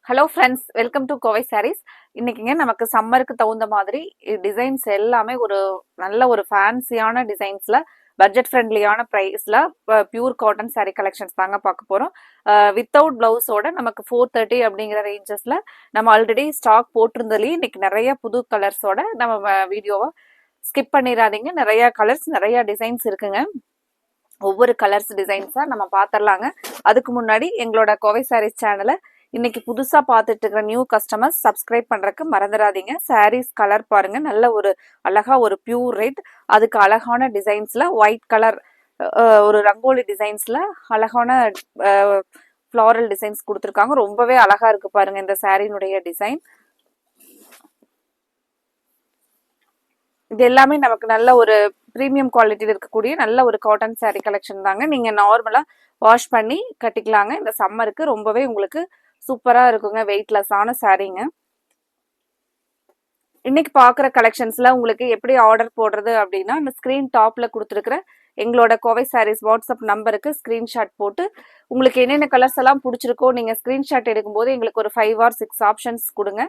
Hello friends, welcome to Kovai Sarees. இன்னைக்குங்க நமக்கு சம்மருக்கு தகுந்த மாதிரி டிசைன்ஸ் எல்லாமே ஒரு நல்ல ஒரு ஃபேன்சியான டிசைன்ஸ்ல பட்ஜெட் ஃப்ரெண்ட்லியான ப்ரைஸ்ல பியூர் காட்டன் சாரீ கலெக்ஷன்ஸ் தாங்க பார்க்க போறோம். வித்தவுட் பிளவுஸோட நமக்கு 430 அப்படிங்கிற ரேஞ்சஸ்ல நம்ம ஆல்ரெடி ஸ்டாக் போட்டிருந்ததுலேயே இன்னைக்கு நிறைய புது கலர்ஸோட நம்ம வீடியோவை ஸ்கிப் பண்ணிடாதீங்க. நிறைய கலர்ஸ் நிறைய டிசைன்ஸ் இருக்குங்க. ஒவ்வொரு கலர்ஸ் டிசைன்ஸா நம்ம பார்த்துடலாங்க. அதுக்கு முன்னாடி எங்களோட கோவை சாரீஸ் சேனலை இன்னைக்கு புதுசா பார்த்துட்டு இருக்கிற நியூ கஸ்டமர்ஸ் சப்ஸ்கிரைப் பண்றதுக்கு மறந்துடாதீங்க. சாரீஸ் கலர் பாருங்க, நல்ல ஒரு அழகா ஒரு பியூர் ரெட், அதுக்கு அழகான டிசைன்ஸ்ல ஒயிட் கலர் ஒரு ரங்கோலி டிசைன்ஸ்ல அழகான ஃப்ளாரல் டிசைன்ஸ் கொடுத்துருக்காங்க. ரொம்பவே அழகா இருக்கு பாருங்க இந்த சாரீனுடைய டிசைன். இது எல்லாமே நமக்கு நல்ல ஒரு ப்ரீமியம் குவாலிட்டியில் இருக்கக்கூடிய நல்ல ஒரு காட்டன் சாரீ கலெக்ஷன் தாங்க. நீங்க நார்மலா வாஷ் பண்ணி கட்டிக்கலாங்க. இந்த சம்மருக்கு ரொம்பவே உங்களுக்கு சூப்பரா இருக்குங்க. வெயிட்லெஸ்ஸான சாரீங்க. இன்னைக்கு பார்க்குற கலெக்ஷன்ஸ்ல உங்களுக்கு எப்படி ஆர்டர் போடுறது அப்படின்னா, இந்த ஸ்க்ரீன் டாப்ல கொடுத்துருக்குற எங்களோட கோவை சாரீஸ் வாட்ஸ்அப் நம்பருக்கு ஸ்க்ரீன்ஷாட் போட்டு உங்களுக்கு என்னென்ன கலர்ஸ் எல்லாம் பிடிச்சிருக்கோ நீங்கள் ஸ்க்ரீன்ஷாட் எடுக்கும்போது எங்களுக்கு ஒரு 5 or 6 ஆப்ஷன்ஸ் கொடுங்க.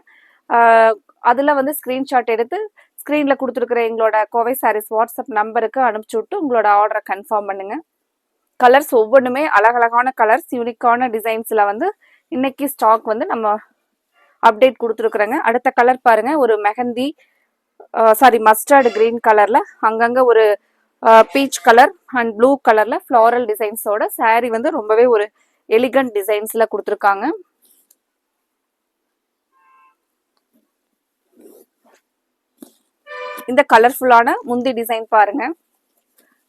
அதில் வந்து ஸ்க்ரீன்ஷாட் எடுத்து ஸ்க்ரீனில் கொடுத்துருக்குற எங்களோட கோவை சாரீஸ் வாட்ஸ்அப் நம்பருக்கு அனுப்பிச்சி விட்டு உங்களோட ஆர்டரை கன்ஃபார்ம் பண்ணுங்க. கலர்ஸ் ஒவ்வொன்றுமே அழகழகான கலர்ஸ், யூனிக்கான டிசைன்ஸில் வந்து இன்னைக்கு ஸ்டாக் வந்து நம்ம அப்டேட் கொடுத்துருக்குறோங்க. அடுத்த கலர் பாருங்க, ஒரு மெஹந்தி மஸ்டர்டு கிரீன் கலர்ல அங்கங்க ஒரு பீச் கலர் அண்ட் ப்ளூ கலர்ல ஃப்ளாரல் டிசைன்ஸோட சாரீ வந்து ரொம்பவே ஒரு எலிகன்ட் டிசைன்ஸ்ல கொடுத்துருக்காங்க. இந்த கலர்ஃபுல்லான முந்தி டிசைன் பாருங்க,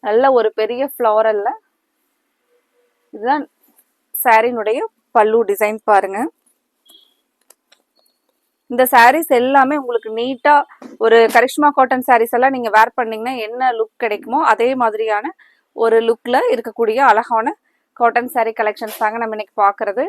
நல்ல ஒரு பெரிய ஃப்ளாரல்ல. இதுதான் சாரீனுடைய பல்லு டிசைன் பாருங்க. இந்த சாரீஸ் எல்லாமே உங்களுக்கு நீட்டா ஒரு கரிஷ்மா காட்டன் சாரீஸ் எல்லாம் நீங்க வேர் பண்ணீங்கன்னா என்ன லுக் கிடைக்குமோ அதே மாதிரியான ஒரு லுக்ல இருக்கக்கூடிய அழகான காட்டன் சாரீ கலெக்ஷன்ஸ் தாங்க நம்ம இன்னைக்கு பாக்குறது.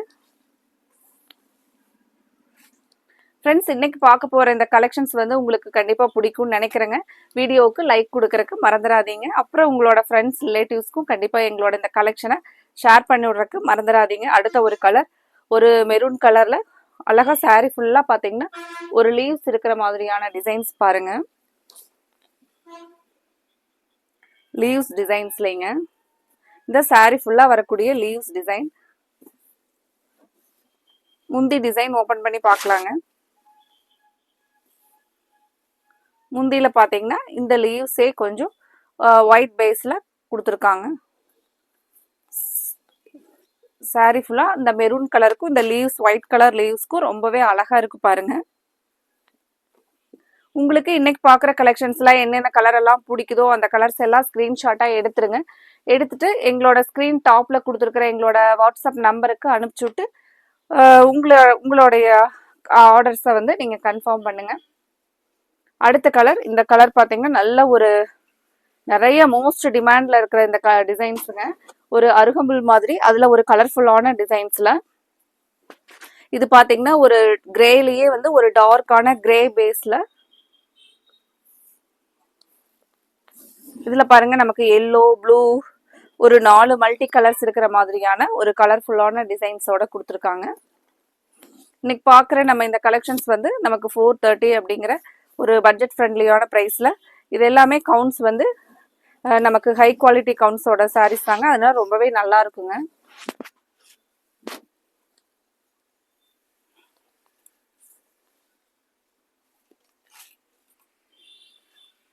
ஃப்ரெண்ட்ஸ், இன்னைக்கு பார்க்க போற இந்த கலெக்ஷன்ஸ் வந்து உங்களுக்கு கண்டிப்பா பிடிக்கும்னு நினைக்கிறேங்க. வீடியோவுக்கு லைக் கொடுக்கறதுக்கு மறந்துடாதீங்க. அப்புறம் உங்களோட ஃப்ரெண்ட்ஸ் ரிலேட்டிவ்ஸ்க்கும் கண்டிப்பா எங்களோட இந்த கலெக்ஷனை ஷேர் பண்ணி விடுறதுக்கு மறந்துடாதீங்க. அடுத்த ஒரு கலர், ஒரு மெரூன் கலர்ல அழகா சாரீ ஃபுல்லா பாத்தீங்கன்னா ஒரு லீவ்ஸ் இருக்கிற மாதிரியான டிசைன்ஸ் பாருங்க. லீவ்ஸ் டிசைன்ஸ்லங்க இந்த சாரீ ஃபுல்லா வரக்கூடிய லீவ்ஸ் டிசைன். முந்தி டிசைன் ஓபன் பண்ணி பார்க்கலாங்க. முந்தியில பாத்தீங்கன்னா இந்த லீவ்ஸே கொஞ்சம் ஒயிட் பேஸ்ல கொடுத்துருக்காங்க. சாரீ ஃபுல்லா இந்த மெரூன் கலருக்கும் இந்த லீவ்ஸ் ஒயிட் கலர் லீவ்ஸ்க்கும் ரொம்பவே அழகா இருக்கு பாருங்க. உங்களுக்கு இன்னைக்கு பார்க்குற கலெக்ஷன்ஸ்ல என்னென்ன கலர் எல்லாம் பிடிக்குதோ அந்த கலர்ஸ் எல்லாம் ஸ்க்ரீன்ஷாட்டா எடுத்துருங்க. எடுத்துட்டு எங்களோட ஸ்க்ரீன் டாப்ல கொடுத்துருக்குற எங்களோட வாட்ஸ்அப் நம்பருக்கு அனுப்பிச்சு விட்டு உங்களுடைய ஆர்டர்ஸை வந்து நீங்க கன்ஃபார்ம் பண்ணுங்க. அடுத்த கலர், இந்த கலர் பார்த்தீங்கன்னா நல்ல ஒரு நிறைய மோஸ்ட் டிமாண்ட்ல இருக்கிற இந்த டிசைன்ஸுங்க. ஒரு அருகம்புல் மாதிரி அதுல ஒரு கலர்ஃபுல்லான டிசைன்ஸ்ல. இது பாத்தீங்கன்னா ஒரு கிரேலயே வந்து ஒரு டார்க்கான கிரே பேஸ்ல. இதுல பாருங்க நமக்கு எல்லோ, ப்ளூ, ஒரு 4 மல்டி கலர்ஸ் இருக்கிற மாதிரியான ஒரு கலர்ஃபுல்லான டிசைன்ஸோட கொடுத்துருக்காங்க. இன்னைக்கு பார்க்குற நம்ம இந்த கலெக்ஷன்ஸ் வந்து நமக்கு 430 அப்படிங்கிற ஒரு பட்ஜெட் ஃப்ரெண்ட்லியான ப்ரைஸ்ல. இது எல்லாமே கவுண்ட்ஸ் வந்து நமக்கு ஹை குவாலிட்டி கவுண்ட்ஸோட சாரீஸ் தாங்க. அதனால ரொம்பவே நல்லா இருக்குங்க.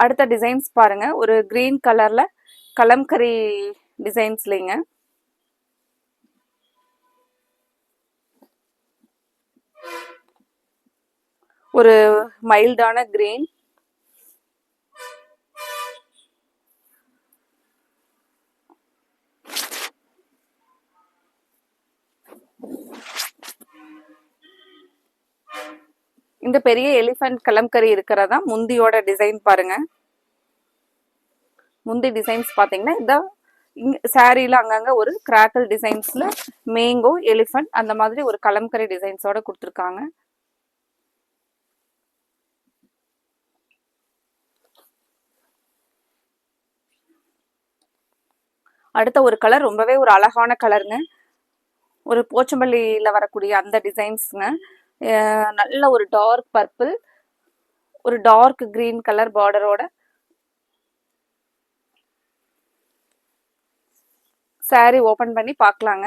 அடுத்த டிசைன்ஸ் பாருங்க, ஒரு கிரீன் கலர்ல கலம்கரி டிசைன்ஸ்லங்க. ஒரு மைல்டான கிரீன், இந்த பெரிய எலிஃபண்ட் கலம்கரி இருக்கிறதா முந்தியோட டிசைன் பாருங்க. முந்தி டிசைன்ஸ் பாத்தீங்கன்னா இந்த சாரீல அங்கங்க ஒரு கிராக்கல் டிசைன்ஸ்ல மேங்கோ, எலிஃபண்ட் அந்த மாதிரி ஒரு கலம்கரி டிசைன்ஸோட கொடுத்துருக்காங்க. அடுத்த ஒரு கலர் ரொம்பவே ஒரு அழகான கலருங்க. ஒரு போச்சம்பள்ளியில வரக்கூடிய அந்த டிசைன்ஸுங்க. நல்ல ஒரு டார்க் பர்பிள், ஒரு டார்க் கிரீன் கலர் பார்டரோட சாரி ஓபன் பண்ணி பார்க்கலாங்க.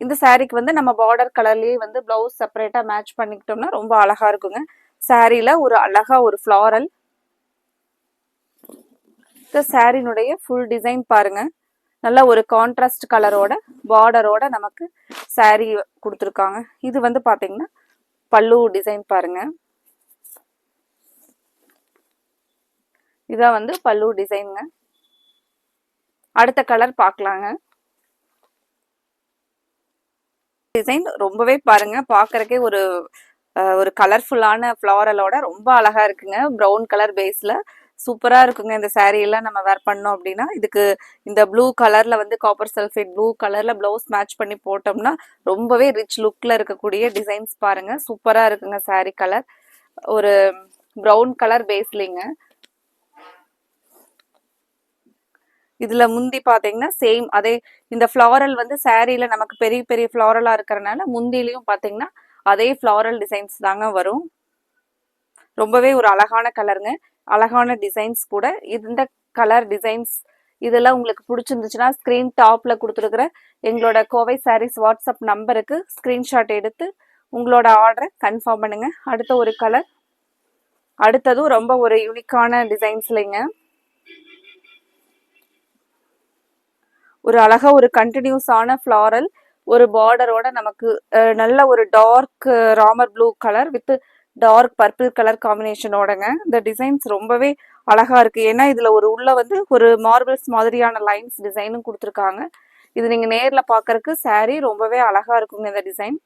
இந்த சாரிக்கு வந்து நம்ம பார்டர் கலர்லயே வந்து பிளவுஸ் செப்பரேட்டா மேட்ச் பண்ணிக்கிட்டோம்னா ரொம்ப அழகா இருக்குங்க. சாரியில ஒரு அழகா ஒரு ஃப்ளாரல். இந்த சாரினுடைய ஃபுல் டிசைன் பாருங்க. நல்ல ஒரு கான்ட்ராஸ்ட் கலரோட பார்டரோட நமக்கு சாரி கொடுத்துருக்காங்க. இது வந்து பாத்தீங்கன்னா பல்லு டிசைன் பாருங்க. இதான் வந்து பல்லு டிசைனுங்க. அடுத்த கலர் பார்க்கலாங்க. டிசைன் ரொம்பவே பாருங்க பார்க்கறக்கே ஒரு ஒரு கலர்ஃபுல்லான ஃப்ளாரலோட ரொம்ப அழகா இருக்குங்க. ப்ரௌன் கலர் பேஸ்ல சூப்பரா இருக்குங்க. இந்த சாரீ எல்லாம் நம்ம வேர் பண்ணோம் அப்படின்னா இதுக்கு இந்த ப்ளூ கலர்ல வந்து காப்பர் சல்ஃபேட் ப்ளூ கலர்ல பிளவுஸ் மேட்ச் பண்ணி போட்டோம்னா ரொம்பவே ரிச் லுக்ல இருக்கக்கூடிய டிசைன்ஸ் பாருங்க. சூப்பரா இருக்குங்க. சாரீ கலர் ஒரு ப்ரௌன் கலர் பேஸ்லிங்க. இதுல முந்தி பாத்தீங்கன்னா சேம் அதே இந்த ஃப்ளாரல் வந்து சாரீல நமக்கு பெரிய பெரிய ஃப்ளாரலா இருக்கிறனால முந்திலையும் பாத்தீங்கன்னா அதே ஃப்ளாரல் டிசைன்ஸ் தாங்க வரும். ரொம்பவே ஒரு அழகான கலருங்க. அழகான டிசைன்ஸ் கூட. இந்த கலர் டிசைன்ஸ் இதெல்லாம் உங்களுக்கு பிடிச்சிருந்துச்சுன்னா ஸ்கிரீன் டாப்ல கொடுத்துருக்குற எங்களோட கோவை சாரீஸ் வாட்ஸ்அப் நம்பருக்கு ஸ்கிரீன்ஷாட் எடுத்து உங்களோட ஆர்டரை கன்ஃபார்ம் பண்ணுங்க. அடுத்த ஒரு கலர். அடுத்ததும் ரொம்ப ஒரு யூனிக்கான டிசைன்ஸ்லைங்க. ஒரு அழகா ஒரு கண்டினியூஸான ஃப்ளாரல் ஒரு பார்டரோட நமக்கு நல்ல ஒரு dark Ramar blue colour with dark purple colour காம்பினேஷனோடங்க. இந்த டிசைன்ஸ் ரொம்பவே அழகா இருக்கு. ஏன்னா இதுல ஒரு உள்ள வந்து ஒரு மார்பிள்ஸ் மாதிரியான லைன்ஸ் டிசைனும் கொடுத்துருக்காங்க. இது நீங்க நேர்ல பாக்கறதுக்கு சாரீ ரொம்பவே அழகா இருக்குங்க. இந்த டிசைன்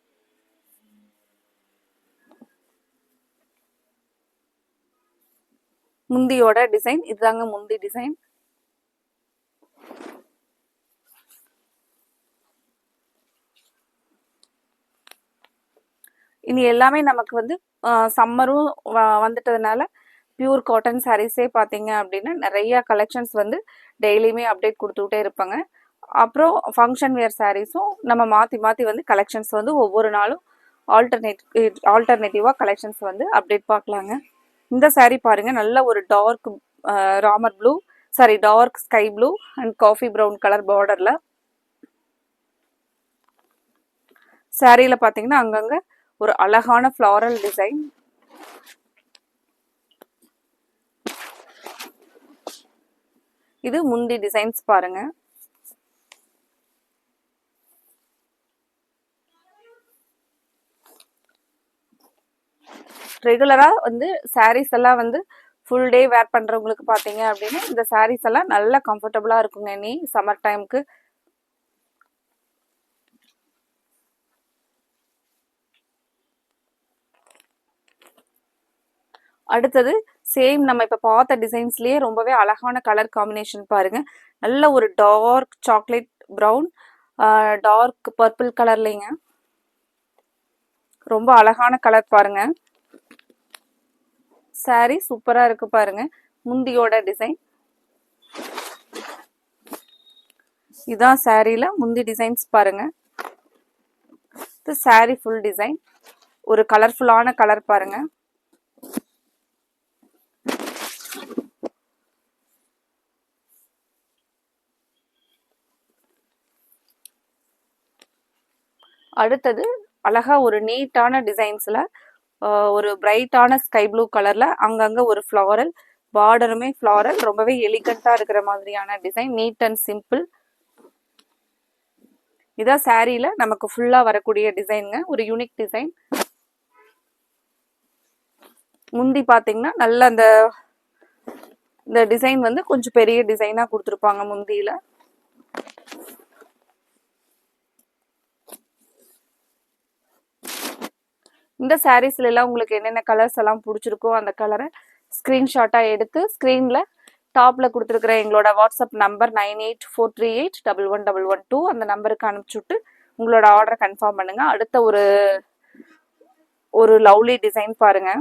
முந்தியோட டிசைன் இதுதாங்க. முந்தி டிசைன் இனி எல்லாமே நமக்கு வந்து சம்மரும் வந்துட்டதுனால பியூர் காட்டன் சாரீஸே பார்த்தீங்க அப்படின்னா நிறைய கலெக்ஷன்ஸ் வந்து டெய்லியுமே அப்டேட் கொடுத்துக்கிட்டே இருப்பாங்க. அப்புறம் ஃபங்க்ஷன் வேர் சாரீஸும் நம்ம மாற்றி மாற்றி வந்து கலெக்ஷன்ஸ் வந்து ஒவ்வொரு நாளும் ஆல்டர்னேட்டிவாக கலெக்ஷன்ஸ் வந்து அப்டேட் பார்க்கலாங்க. இந்த சாரீ பாருங்க. நல்ல ஒரு dark Ramar blue dark sky blue and coffee brown colour பார்டர்ல சாரீல பார்த்தீங்கன்னா அங்கங்க ஒரு அழகான ஃப்ளாரல் டிசைன். இது முந்தி டிசைன்ஸ் பாருங்க. ரெகுலரா வந்து சாரீஸ் எல்லாம் வந்து ஃபுல் டே வேர் பண்றவங்களுக்கு பாத்தீங்க அப்படின்னா இந்த சாரீஸ் எல்லாம் நல்ல கம்ஃபர்டபுளா இருக்குங்க. நீ சம்மர் டைமுக்கு அடுத்தது சேம் நம்ம இப்ப பார்த்த டிசைன்ஸ்லயே ரொம்பவே அழகான கலர் காம்பினேஷன் பாருங்க. நல்ல ஒரு dark chocolate brown dark purple கலர்லைங்க. ரொம்ப அழகான கலர் பாருங்க. சாரி சூப்பரா இருக்கு பாருங்க. முந்தியோட டிசைன் இதான். சாரியில முந்தி டிசைன்ஸ் பாருங்க. இது சாரி ஃபுல் டிசைன். ஒரு கலர்ஃபுல்லான கலர் பாருங்க. அடுத்தது அழகா ஒரு நீட்டான டிசைன்ஸ்ல ஒரு பிரைட்டான ஸ்கை ப்ளூ கலர்ல அங்கங்க ஒரு ஃப்ளாரல் பார்டருமே ஃப்ளாரல் ரொம்பவே எலிகண்டா இருக்கிற மாதிரியான டிசைன். NEET and simple. இதான் சாரியில நமக்கு ஃபுல்லா வரக்கூடிய டிசைனுங்க. ஒரு யூனிக் டிசைன். முந்தி பாத்தீங்கன்னா நல்ல அந்த இந்த டிசைன் வந்து கொஞ்சம் பெரிய டிசைனா கொடுத்துருப்பாங்க முந்தியில. இந்த சாரீஸ்ல எல்லாம் உங்களுக்கு என்னென்ன கலர்ஸ் எல்லாம் பிடிச்சிருக்கோ அந்த கலரை ஸ்கிரீன்ஷாட்டா எடுத்து ஸ்கிரீன்ல டாப்ல கொடுத்துருக்கிற எங்களோட வாட்ஸ்அப் நம்பர் 9843811112 அந்த நம்பருக்கு அனுப்பிச்சுட்டு உங்களோட ஆர்டரை கன்ஃபார்ம் பண்ணுங்க. அடுத்த ஒரு லவ்லி டிசைன் பாருங்க.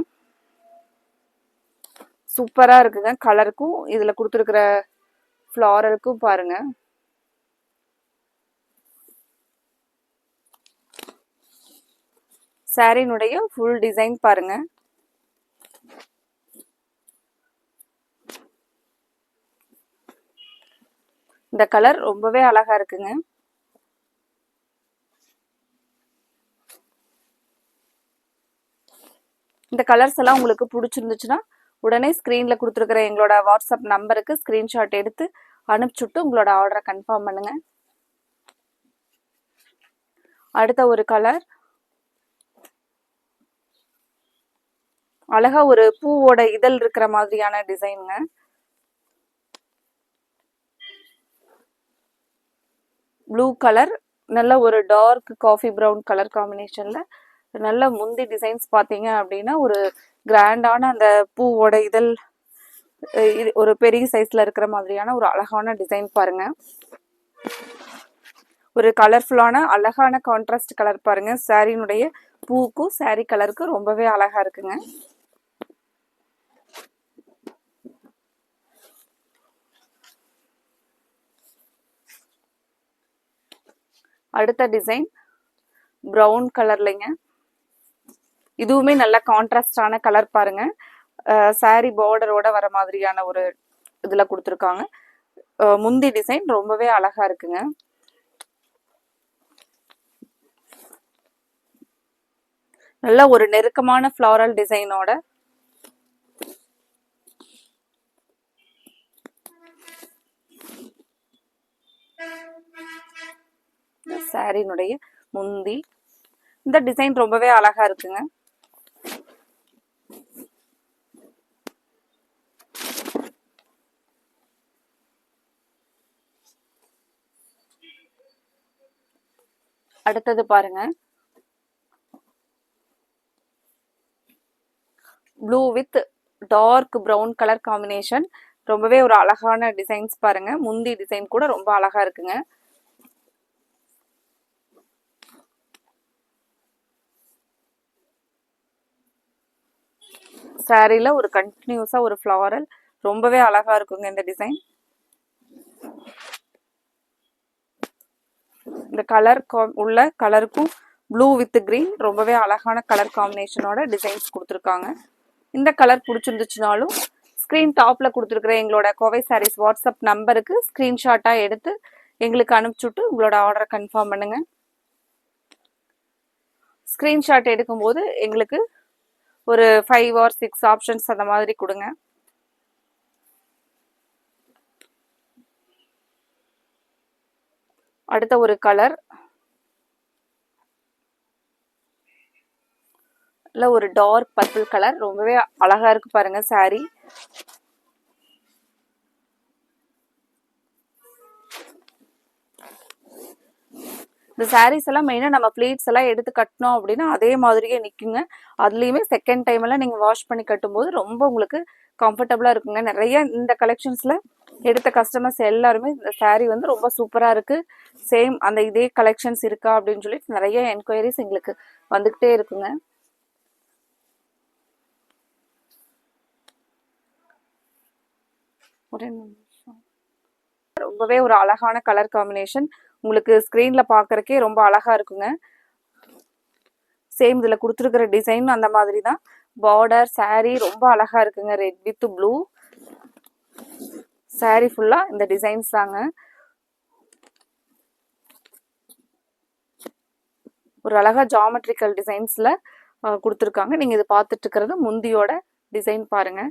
சூப்பரா இருக்குங்க. கலருக்கும் இதுல கொடுத்துருக்கிற ஃப்ளாரலுக்கும் பாருங்க. சாரினுடைய ஃபுல் டிசைன் பாருங்க. இந்த கலர் ரொம்பவே அழகா இருக்குங்க. இந்த கலர்ஸ் எல்லாம் உங்களுக்கு பிடிச்சிருந்துச்சுன்னா உடனே ஸ்க்ரீன்ல கொடுத்துருக்கிற எங்களோட வாட்ஸ்அப் நம்பருக்கு ஸ்க்ரீன்ஷாட் எடுத்து அனுப்பிச்சுட்டு உங்களோட ஆர்டரை கன்ஃபார்ம் பண்ணுங்க. அடுத்த ஒரு கலர் அழகா ஒரு பூவோட இதழ் இருக்கிற மாதிரியான டிசைனுங்க. ப்ளூ கலர், நல்ல ஒரு டார்க் காஃபி ப்ரௌன் கலர் காம்பினேஷன்ல நல்ல முந்தி டிசைன்ஸ் பார்த்தீங்க அப்படின்னா ஒரு கிராண்டான அந்த பூவோட இதழ் ஒரு பெரிய சைஸ்ல இருக்கிற மாதிரியான ஒரு அழகான டிசைன் பாருங்க. ஒரு கலர்ஃபுல்லான அழகான கான்ட்ராஸ்ட் கலர் பாருங்க. சாரியினுடைய பூக்கும் சாரி கலருக்கு ரொம்பவே அழகா இருக்குங்க. அடுத்த டிசைன் ப்ரௌன் கலர்லைங்க. இதுவுமே நல்ல கான்ட்ராஸ்டான கலர் பாருங்க. சாரி பார்டரோட வர மாதிரியான ஒரு இதுல கொடுத்துருக்காங்க. முந்தி டிசைன் ரொம்பவே அழகா இருக்குங்க. நல்ல ஒரு நெருக்கமான ஃப்ளாரல் டிசைனோட சாரினுடைய முந்தி. இந்த டிசைன் ரொம்பவே அழகா இருக்குங்க. அடுத்தது பாருங்க, blue with dark brown colour combination. ரொம்பவே ஒரு அழகான டிசைன்ஸ் பாருங்க. முந்தி டிசைன் கூட ரொம்ப அழகா இருக்குங்க. சாரில ஒரு கண்டினியூஸா ஒரு ஃப்ளாரல் ரொம்பவே அழகா இருக்குங்க இந்த டிசைன். இந்த கலர் உள்ள கலருக்கும் ப்ளூ வித் கிரீன் ரொம்பவே அழகான கலர் காம்பினேஷனோட டிசைன்ஸ் கொடுத்துருக்காங்க. இந்த கலர் பிடிச்சிருந்துச்சுனாலும் ஸ்க்ரீன் டாப்ல கொடுத்துருக்குற எங்களோட கோவை சாரீஸ் வாட்ஸ்அப் நம்பருக்கு ஸ்க்ரீன்ஷாட்டா எடுத்து எங்களுக்கு அனுப்பிச்சுட்டு உங்களோட ஆர்டரை கன்ஃபார்ம் பண்ணுங்க. ஸ்க்ரீன்ஷாட் எடுக்கும்போது எங்களுக்கு ஒரு 5 or 6 ஆப்ஷன்ஸ் அந்த மாதிரி கொடுங்க. அடுத்த ஒரு கலர் ஒரு டார்க் பர்பிள் கலர் ரொம்பவே அழகா இருக்கு பாருங்க சாரி. இந்த சாரீஸ் எல்லாம் மெயினாக நம்ம பிளேட்ஸ் எல்லாம் எடுத்து கட்டினோம் அப்படின்னா அதே மாதிரியே நிற்குங்க. அதுலேயுமே செகண்ட் டைம் எல்லாம் நீங்கள் வாஷ் பண்ணி கட்டும்போது ரொம்ப உங்களுக்கு கம்ஃபர்டபுளாக இருக்குங்க. நிறைய இந்த கலெக்ஷன்ஸில் எடுத்த கஸ்டமர்ஸ் எல்லாருமே இந்த சாரீ வந்து ரொம்ப சூப்பராக இருக்குது, சேம் அந்த இதே கலெக்ஷன்ஸ் இருக்கா அப்படின்னு சொல்லிட்டு நிறைய என்கொயரிஸ் எங்களுக்கு வந்துக்கிட்டே இருக்குங்க. ரொம்பவே ஒரு அழகான கலர் காம்பினேஷன் உங்களுக்கு ஸ்க்ரீன்ல பார்க்கறக்கே ரொம்ப அழகா இருக்குங்க. சேம் இதில் கொடுத்துருக்கிற டிசைன் அந்த மாதிரி தான். பார்டர் சாரீ ரொம்ப அழகா இருக்குங்க. ரெட் வித் ப்ளூ சாரீ ஃபுல்லா இந்த டிசைன்ஸ் தாங்க. ஒரு அழகா ஜாமெட்ரிக்கல் டிசைன்ஸ்ல கொடுத்துருக்காங்க. நீங்க இது பார்த்துட்டு இருக்கிறது முந்தியோட டிசைன் பாருங்க.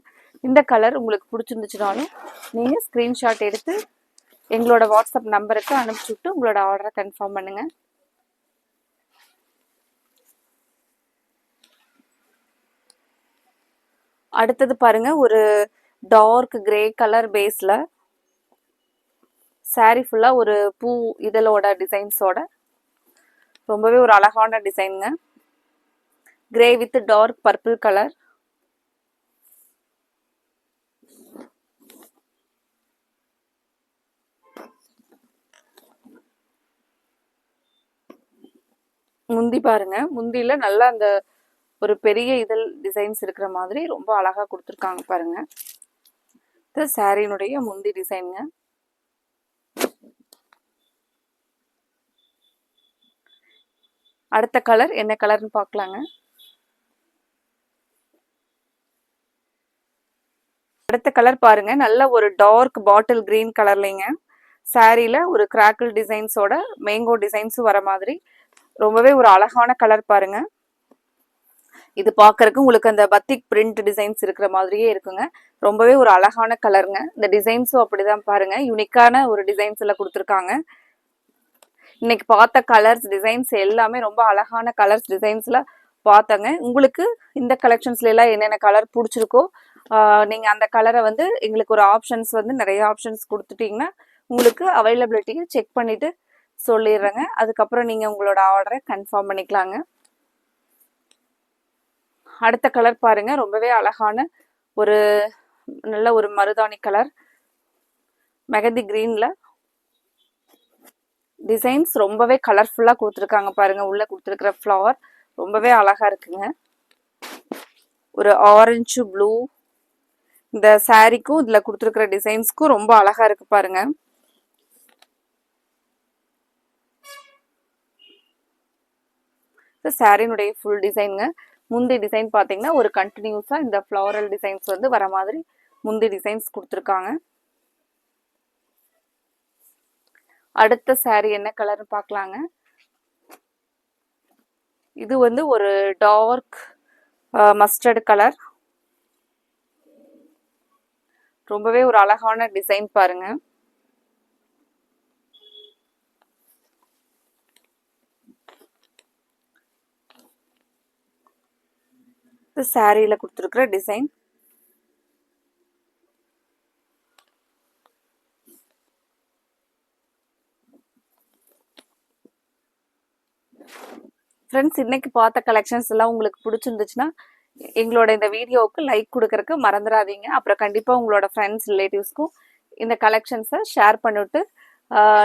இந்த கலர் உங்களுக்கு பிடிச்சிருந்துச்சுனாலும் நீங்க ஸ்கிரீன்ஷாட் எடுத்து எங்களோட வாட்ஸ்அப் நம்பருக்கு அனுப்பிச்சுட்டு உங்களோட ஆர்டரை கன்ஃபார்ம் பண்ணுங்க. அடுத்தது பாருங்க, ஒரு டார்க் கிரே கலர் பேஸ்ல சாரி ஃபுல்லா ஒரு பூ இதழோட டிசைன்ஸோட ரொம்பவே ஒரு அழகான டிசைனுங்க. Grey with dark purple colour. முந்தி பாருங்க, முந்தியில நல்லா அந்த ஒரு பெரிய இதழ் டிசைன்ஸ் இருக்கிற மாதிரி ரொம்ப அழகா கொடுத்துருக்காங்க பாருங்க. இது சாரியினுடைய முந்தி டிசைனுங்க. அடுத்த கலர் என்ன கலர்னு பார்க்கலாங்க. அடுத்த கலர் பாருங்க, நல்ல ஒரு டார்க் பாட்டில் கிரீன் கலர்லைங்க. சாரியில ஒரு கிராக்கிள் டிசைன்ஸோட மேங்கோ டிசைன்ஸும் வர மாதிரி ரொம்பவே ஒரு அழகான கலர் பாருங்க. இது பார்க்கறதுக்கு உங்களுக்கு அந்த பத்திக் பிரிண்ட் டிசைன்ஸ் இருக்கிற மாதிரியே இருக்குங்க. ரொம்பவே ஒரு அழகான கலருங்க. இந்த டிசைன்ஸும் அப்படிதான் பாருங்க, யூனிக்கான ஒரு டிசைன்ஸ்ல கொடுத்துருக்காங்க. இன்னைக்கு பார்த்த கலர்ஸ் டிசைன்ஸ் எல்லாமே ரொம்ப அழகான கலர்ஸ் டிசைன்ஸ்ல பார்த்தங்க. உங்களுக்கு இந்த கலெக்ஷன்ஸ்ல எல்லாம் என்னென்ன கலர் பிடிச்சிருக்கோ நீங்க அந்த கலரை வந்து எங்களுக்கு ஒரு ஆப்ஷன்ஸ் வந்து நிறைய ஆப்ஷன்ஸ் கொடுத்துட்டீங்கன்னா உங்களுக்கு அவைலபிலிட்டியை செக் பண்ணிட்டு சொல்லிடுறேங்க. அதுக்கப்புறம் நீங்க உங்களோட ஆர்டரை கன்ஃபார்ம் பண்ணிக்கலாங்க. அடுத்த கலர் பாருங்க, ரொம்பவே அழகான ஒரு நல்ல ஒரு மருதாணி கலர் மெகந்தி கிரீன்ல டிசைன்ஸ் ரொம்பவே கலர்ஃபுல்லா கொடுத்துருக்காங்க பாருங்க. உள்ள கொடுத்துருக்கிற ஃப்ளவர் ரொம்பவே அழகா இருக்குங்க. ஒரு ஆரஞ்சு ப்ளூ இந்த சாரிக்கும் இதுல கொடுத்துருக்கிற டிசைன்ஸ்க்கும் ரொம்ப அழகா இருக்கு பாருங்க. சாரினுடைய ஃபுல் டிசைனுங்க. முந்தி டிசைன் பார்த்தீங்கன்னா ஒரு கண்டினியூஸா இந்த ஃப்ளவரல் டிசைன்ஸ் வந்து வர மாதிரி முந்தி டிசைன்ஸ் கொடுத்துருக்காங்க. அடுத்த சாரி என்ன கலர்னு பார்க்கலாங்க. இது வந்து ஒரு டார்க் மஸ்டர்ட் கலர், ரொம்பவே ஒரு அழகான டிசைன் பாருங்க. சாரியில கொடுத்துருக்கிற டிசைன் ஃப்ரெண்ட்ஸ், இன்னைக்கு பார்த்த கலெக்ஷன்ஸ் எல்லாம் உங்களுக்கு பிடிச்சிருந்துச்சுன்னா எங்களோட இந்த வீடியோவுக்கு லைக் கொடுக்கறதுக்கு மறந்துடாதீங்க. அப்புறம் கண்டிப்பாக உங்களோட ஃப்ரெண்ட்ஸ் ரிலேட்டிவ்ஸ்க்கும் இந்த கலெக்ஷன்ஸை ஷேர் பண்ணிவிட்டு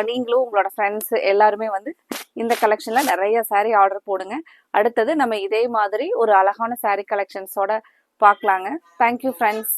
நீங்களும் உங்களோட ஃப்ரெண்ட்ஸ் எல்லாருமே வந்து இந்த கலெக்ஷனில் நிறைய சாரீ ஆர்டர் போடுங்க. அடுத்தது நம்ம இதே மாதிரி ஒரு அழகான சாரீ கலெக்ஷன்ஸோட பார்க்கலாங்க. Thank you friends.